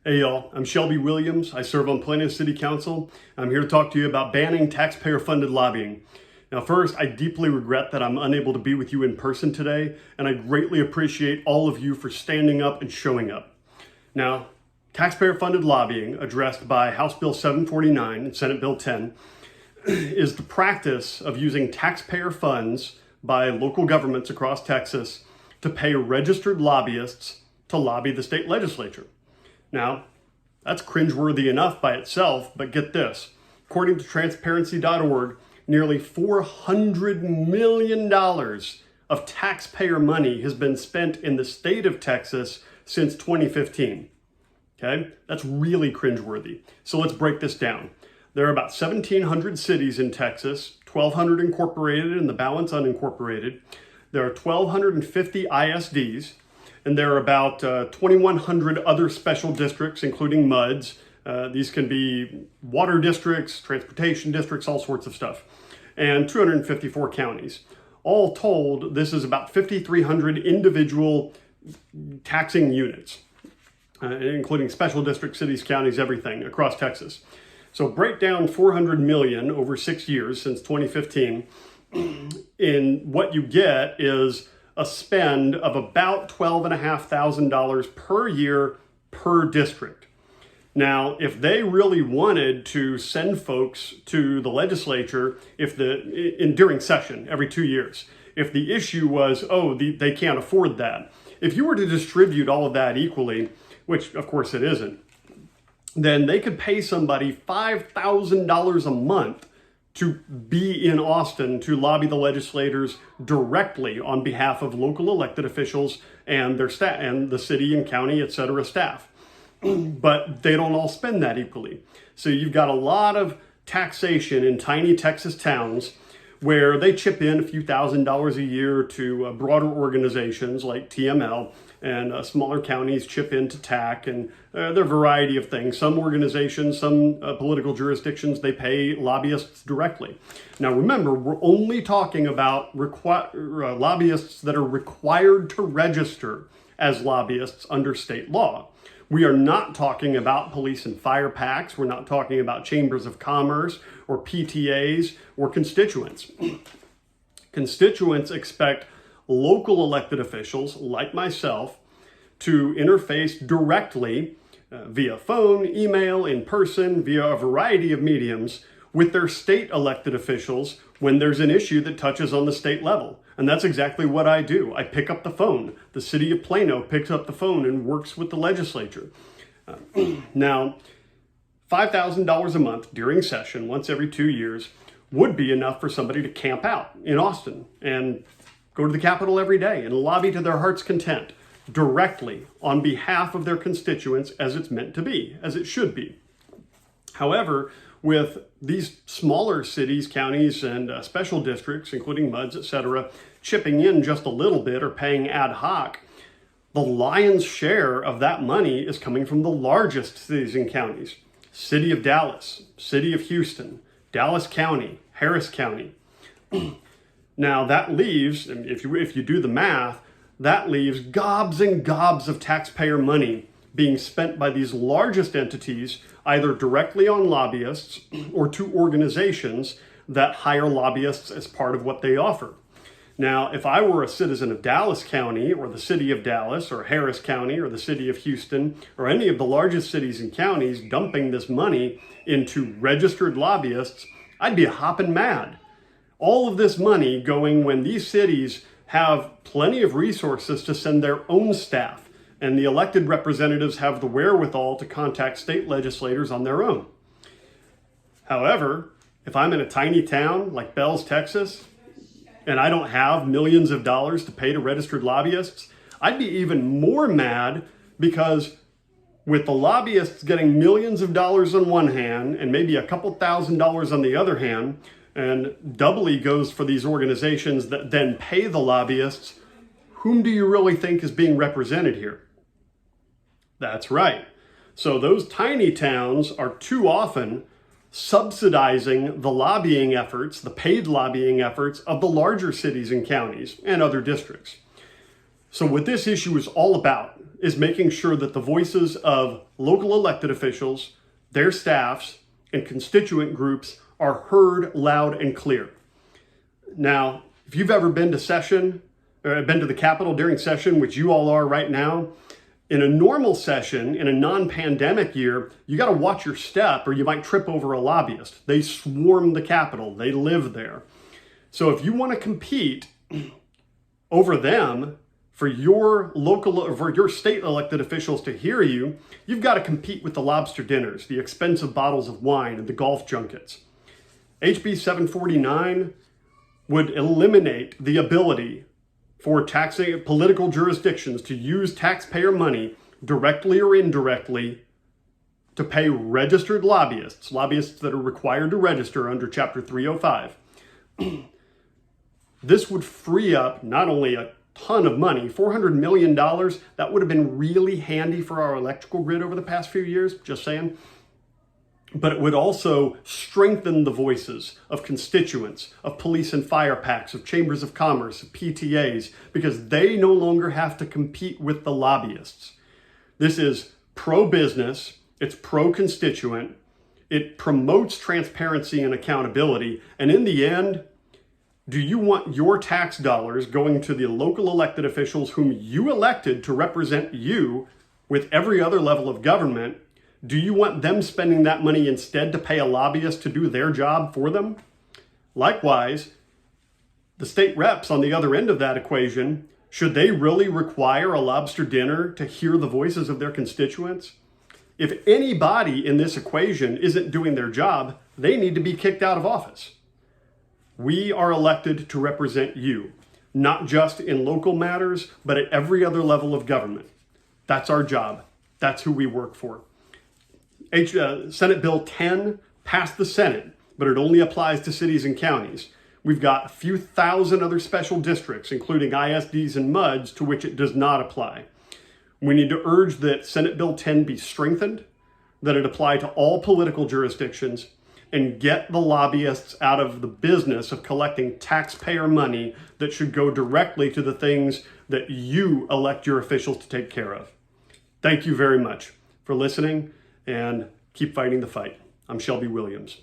Hey y'all, I'm Shelby Williams. I serve on Plano City Council. I'm here to talk to you about banning taxpayer-funded lobbying. Now first, I deeply regret that I'm unable to be with you in person today, and I greatly appreciate all of you for standing up and showing up. Now, taxpayer-funded lobbying, addressed by House Bill 749 and Senate Bill 10, is the practice of using taxpayer funds by local governments across Texas to pay registered lobbyists to lobby the state legislature. Now, that's cringeworthy enough by itself, but get this. According to transparency.org, nearly $400 million of taxpayer money has been spent in the state of Texas since 2015. Okay, that's really cringeworthy. So let's break this down. There are about 1,700 cities in Texas, 1,200 incorporated and the balance unincorporated. There are 1,250 ISDs. And there are about 2,100 other special districts, including MUDs. These can be water districts, transportation districts, all sorts of stuff. And 254 counties. All told, this is about 5,300 individual taxing units, including special districts, cities, counties, everything across Texas. So break down 400 million over 6 years since 2015. And what you get is a spend of about $12,500 per year per district. Now, if they really wanted to send folks to the legislature during session every 2 years, if the issue was, they can't afford that, if you were to distribute all of that equally, which of course it isn't, then they could pay somebody $5,000 a month to be in Austin to lobby the legislators directly on behalf of local elected officials and their staff and the city and county, etc. staff. But they don't all spend that equally. So you've got a lot of taxation in tiny Texas towns where they chip in a few $1,000s a year to broader organizations like TML, and smaller counties chip into TAC, and there are a variety of things. Some organizations, some political jurisdictions, they pay lobbyists directly. Now remember, we're only talking about lobbyists that are required to register as lobbyists under state law. We are not talking about police and fire PACs. We're not talking about chambers of commerce or PTAs or constituents. Constituents expect local elected officials like myself to interface directly via phone, email, in person, via a variety of mediums with their state elected officials when there's an issue that touches on the state level. And that's exactly what I do. I pick up the phone. The city of Plano picks up the phone and works with the legislature. Now, $5,000 a month during session, once every 2 years, would be enough for somebody to camp out in Austin and go to the Capitol every day and lobby to their heart's content directly on behalf of their constituents, as it's meant to be, as it should be. However, with these smaller cities, counties, and special districts, including MUDs, etc., chipping in just a little bit or paying ad hoc, the lion's share of that money is coming from the largest cities and counties. City of Dallas, City of Houston, Dallas County, Harris County. Now that leaves, if you do the math, that leaves gobs and gobs of taxpayer money being spent by these largest entities, either directly on lobbyists or to organizations that hire lobbyists as part of what they offer. Now, if I were a citizen of Dallas County or the city of Dallas or Harris County or the city of Houston or any of the largest cities and counties dumping this money into registered lobbyists, I'd be hopping mad. All of this money going when these cities have plenty of resources to send their own staff, and the elected representatives have the wherewithal to contact state legislators on their own. However, if I'm in a tiny town like Bells, Texas, and I don't have millions of dollars to pay to registered lobbyists, I'd be even more mad because with the lobbyists getting millions of dollars on one hand and maybe a couple $1,000s on the other hand, and doubly goes for these organizations that then pay the lobbyists, whom do you really think is being represented here? That's right. So those tiny towns are too often subsidizing the lobbying efforts, the paid lobbying efforts of the larger cities and counties and other districts. So what this issue is all about is making sure that the voices of local elected officials, their staffs, and constituent groups are heard loud and clear. Now, if you've ever been to session, or been to the Capitol during session, which you all are right now, in a normal session, in a non-pandemic year, you got to watch your step or you might trip over a lobbyist. They swarm the Capitol. They live there. So if you want to compete over them for your local or for your state elected officials to hear you, you've got to compete with the lobster dinners, the expensive bottles of wine, and the golf junkets. HB 749 would eliminate the ability for taxing political jurisdictions to use taxpayer money directly or indirectly to pay registered lobbyists that are required to register under Chapter 305. This would free up not only a ton of money, $400 million, that would have been really handy for our electrical grid over the past few years, just saying. But it would also strengthen the voices of constituents, of police and fire PACs, of chambers of commerce, of PTAs, because they no longer have to compete with the lobbyists. This is pro-business, it's pro-constituent, it promotes transparency and accountability, and in the end, do you want your tax dollars going to the local elected officials whom you elected to represent you with every other level of government? Do you want them spending that money instead to pay a lobbyist to do their job for them? Likewise, the state reps on the other end of that equation, should they really require a lobster dinner to hear the voices of their constituents? If anybody in this equation isn't doing their job, they need to be kicked out of office. We are elected to represent you, not just in local matters, but at every other level of government. That's our job. That's who we work for. Senate Bill 10 passed the Senate, but it only applies to cities and counties. We've got a few thousand other special districts, including ISDs and MUDs, to which it does not apply. We need to urge that Senate Bill 10 be strengthened, that it apply to all political jurisdictions, and get the lobbyists out of the business of collecting taxpayer money that should go directly to the things that you elect your officials to take care of. Thank you very much for listening, and keep fighting the fight. I'm Shelby Williams.